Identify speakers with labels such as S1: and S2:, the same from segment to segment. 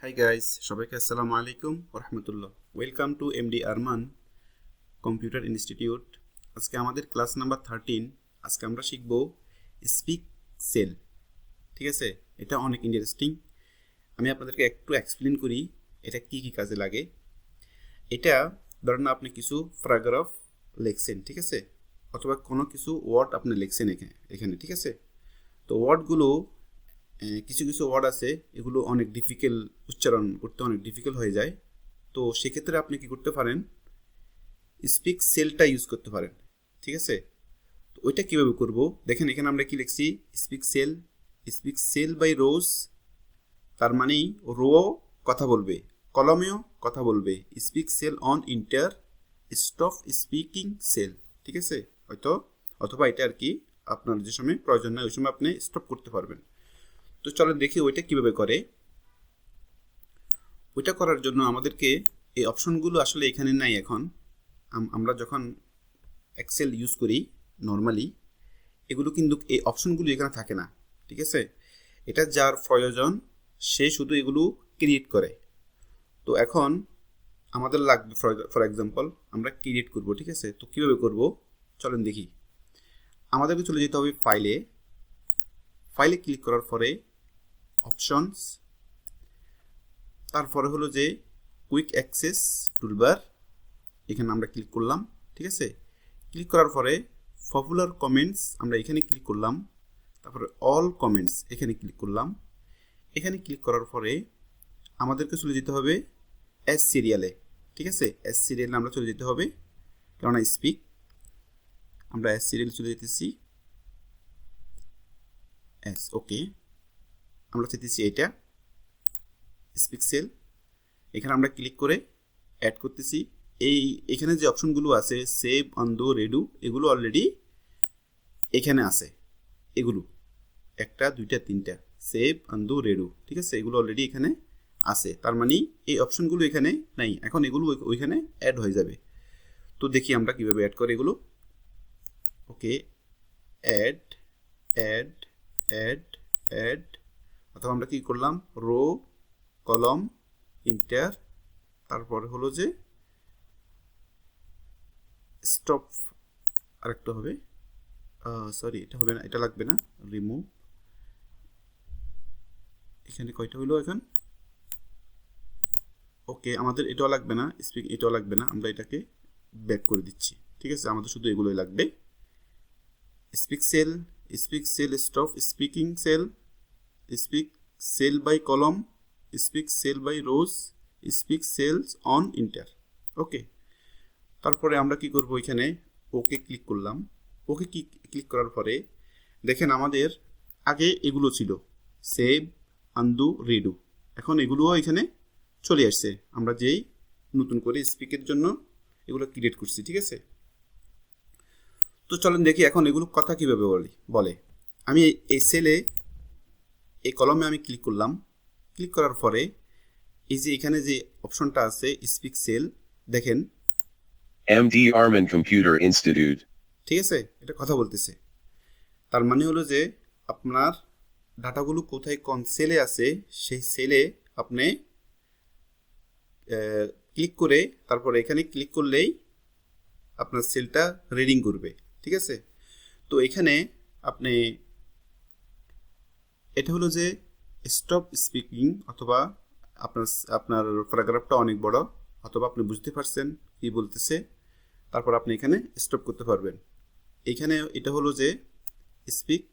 S1: Hi guys, সবাইকে আসসালামু আলাইকুম ওয়া রাহমাতুল্লাহ। Welcome to MD Arman computer institute. আজকে আমাদের ক্লাস নাম্বার 13। আজকে আমরা শিখব স্পিক সেল। ঠিক আছে, এটা অনেক ইন্টারেস্টিং। আমি আপনাদেরকে একটু এক্সপ্লেন করি এটা কি কি কাজে লাগে। এটা ধরেন আপনি কিছু প্যারাগ্রাফ লিখছেন, ঠিক আছে, অথবা কোনো কিছু ওয়ার্ড আপনি লিখছেন এখানে, ঠিক আছে। তো ওয়ার্ডগুলো কিছু কিছু ওয়ার্ড আছে, এগুলো অনেক ডিফিকাল্ট, উচ্চারণ করতে অনেক ডিফিকাল্ট হয়ে যায়। তো সেক্ষেত্রে আপনি কি করতে পারেন, স্পিক সেলটা ইউজ করতে পারেন, ঠিক আছে। তো ওইটা কীভাবে করব, দেখেন এখানে আমরা কি লিখছি, স্পিক সেল বাই রোজ, তার মানেই রো কথা বলবে, কলমেও কথা বলবে। Speak cell on enter, stop speaking cell, ঠিক আছে। হয়তো অথবা এটা আর কি আপনার যে সময় প্রয়োজন নাই ওই সময় আপনি স্টপ করতে পারবেন। তো চলো দেখি ওইটা কিভাবে করে। ওইটা করার জন্য আমাদেরকে এই অপশনগুলো আসলে এখানে নাই। এখন আমরা যখন এক্সেল ইউজ করি নর্মালি, এগুলো কিন্তু এই অপশনগুলো এখানে থাকে না, ঠিক আছে। এটা যার প্রয়োজন সে শুধু এগুলো ক্রিয়েট করে। তো এখন আমাদের লাগবে ফর এক্সাম্পল আমরা ক্রিয়েট করব, ঠিক আছে। তো কীভাবে করব চলেন দেখি। আমাদেরকে চলে যেতে হবে ফাইলে ক্লিক করার পরে অপশনস, তারপরে হলো যে কুইক অ্যাক্সেস টুলবার, এখানে আমরা ক্লিক করলাম, ঠিক আছে। ক্লিক করার পরে পপুলার কমেন্টস আমরা এখানে ক্লিক করলাম, তারপরে অল কমেন্টস এখানে ক্লিক করলাম। এখানে ক্লিক করার পরে আমাদেরকে চলে যেতে হবে এস সিরিয়ালে, ঠিক আছে। এস সিরিয়ালে আমরা চলে যেতে হবে, কেননা স্পিক, আমরা এস সিরিয়ালে চলে যেতেছি। এস ওকে, আমরা চাইতেছি এটা স্পিক সেল। এখানে আমরা ক্লিক করে অ্যাড করতেছি। এখানে যে অপশনগুলো আছে সেভ, আনডু, রেডু, এগুলো অলরেডি এখানে আছে। এগুলো 1 2 3 সেভ, আনডু, রেডু, ঠিক আছে, এগুলো অলরেডি এখানে আছে। তার মানে এই অপশনগুলো এখানে নাই, এখন এগুলো ওইখানে অ্যাড হয়ে যাবে। তো দেখি আমরা কিভাবে অ্যাড করি এগুলো। ওকে, অ্যাড অ্যাড অ্যাড অ্যাড, অথবা আমরা কি করলাম, রো, কলম, ইন্টার, তারপরে হলো যে স্টপ, আরেকটা হবে, সরি এটা হবে না, এটা লাগবে না, রিমুভ। এখানে কয়টা হইলো এখন, ওকে আমাদের এটাও লাগবে না, স্পিক এটাও লাগবে না, আমরা এটাকে ব্যাক করে দিচ্ছি, ঠিক আছে। আমাদের শুধু এগুলোই লাগবে, speak sell, stop speaking sell, speak sell by কলম, speak sell by rose, speak sells on enter. Okay, তারপরে আমরা কি করব, এখানে ওকে ক্লিক করলাম। ওকে ক্লিক করার পরে দেখেন আমাদের আগে এগুলো ছিল সেভ, আনডু, রিডু, এখন এগুলোও এখানে চলে আসছে। আমরা যেই নতুন করে স্পিকের জন্য এগুলো ক্রিয়েট করছি, ঠিক আছে। তো চলেন দেখি এখন এগুলো কথা কিভাবে বলে। আমি এই সেলে, এই কলমে আমি ক্লিক করলাম। ক্লিক করার পরে এই যে এখানে যে অপশনটা আছে স্পিক সেল, দেখেন
S2: MD Arman Computer Institute.
S1: ঠিক আছে, এটা কথা বলতেছে। তার মানে হলো যে আপনার ডাটাগুলো কোথায় কোন সেলে আছে সেই সেলে আপনি ক্লিক করে তারপরে এখানে ক্লিক করলেই আপনার সেলটা রিডিং করবে, ঠিক আছে। তো এখানে আপনি এটা হলো যে স্টপ স্পিকিং, অথবা আপনার প্যারাগ্রাফটা অনেক বড়, অথবা আপনি বুঝতে পারছেন কি বলতেছে, তারপর আপনি এখানে স্টপ করতে পারবেন। এখানে এটা হলো যে স্পিক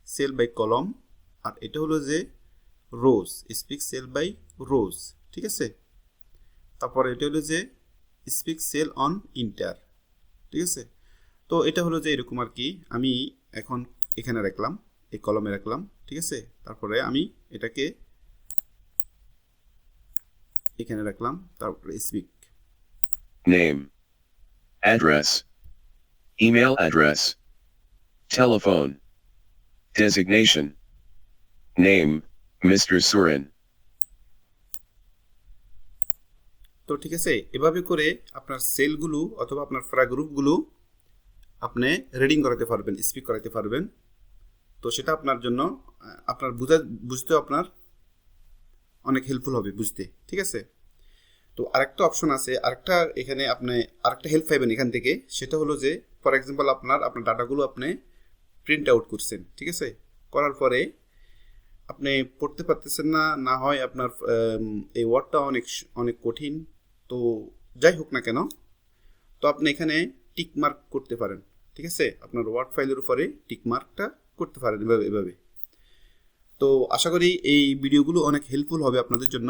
S1: সেল বাই কলম, আর এটা হলো যে রোজ, স্পিক সেল বাই রোজ, ঠিক আছে। তারপর এটা হলো যে স্পিক সেল অন ইন্টার, ঠিক আছে। তো এটা হলো যে এরকম আর কি। আমি এখন এখানে রাখলাম, এই কলমে রাখলাম, ঠিক আছে। তারপরে আমি এটাকে এখানে রাখলাম, তারপরে speak
S2: Name. Address. Email address. Telephone. Designation. Name, Mr. Surin.
S1: তো ঠিক আছে, এভাবে করে আপনার সেলগুলো অথবা আপনার প্যারাগ্রাফগুলো আপনি রিডিং করাতে পারবেন, স্পিক করাতে পারবেন। তো সেটা আপনার জন্য আপনার বুঝতেও আপনার অনেক হেল্পফুল হবে বুঝতে, ঠিক আছে? তো আরেকটা অপশন আছে, আরেকটা এখানে আপনি আরেকটা হেল্প পাবেন এখান থেকে, সেটা হলো যে ফর এক্সাম্পল আপনার ডাটাগুলো আপনি প্রিন্ট আউট করছেন, ঠিক আছে? করার পরে আপনি পড়তে পারতেছেন না, না হয় আপনার এই ওয়ার্ডটা অনেক অনেক কঠিন, তো যাই হোক না কেন, তো আপনি এখানে টিক মার্ক করতে পারেন, ঠিক আছে? আপনার ওয়ার্ড ফাইলের উপরে টিক মার্কটা করতে পারেন এভাবে। তো আশা করি এই ভিডিওগুলো অনেক হেল্পফুল হবে আপনাদের জন্য,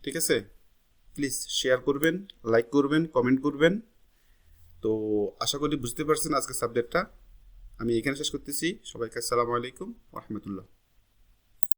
S1: ঠিক আছে? প্লিজ শেয়ার করবেন, লাইক করবেন, কমেন্ট করবেন। তো আশা করি বুঝতে পারছেন আজকের সাবজেক্টটা। আমি এখানে শেষ করতেছি। সবাইকে আসসালামু আলাইকুম ওয়া রাহমাতুল্লাহ।